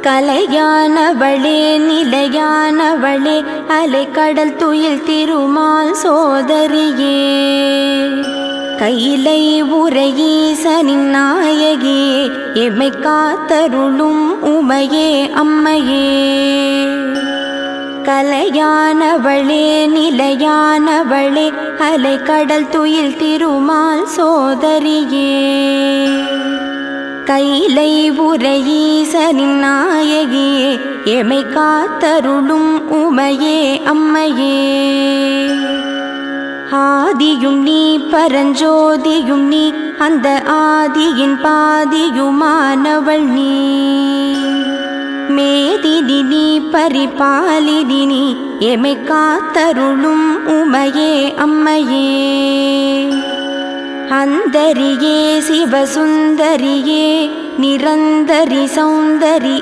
கலையானவளே நிலையானவளே அலைக்கடல் துயில் திருமால் சோதரியே கைலை உரையீசனின் நாயகியே எம்மை காத்தருளும் உமையே அம்மையே கலையானவளே நிலையானவளே அலைக்கடல் துயில் திருமால் சோதரியே கைலை உரையீசனின் நாயகியே எமை காத்தருளும் உமையே அம்மையே ஆதியும் நீ பரஞ்சோதியும் நீ அந்த ஆதியின் பாதியுமானவள் நீ மேதினி நீ பரிபாலினி நீ எமை காத்தருளும் உமையே அம்மையே அந்தரியே சிவசுந்தரியே நிரந்தரி சௌந்தரி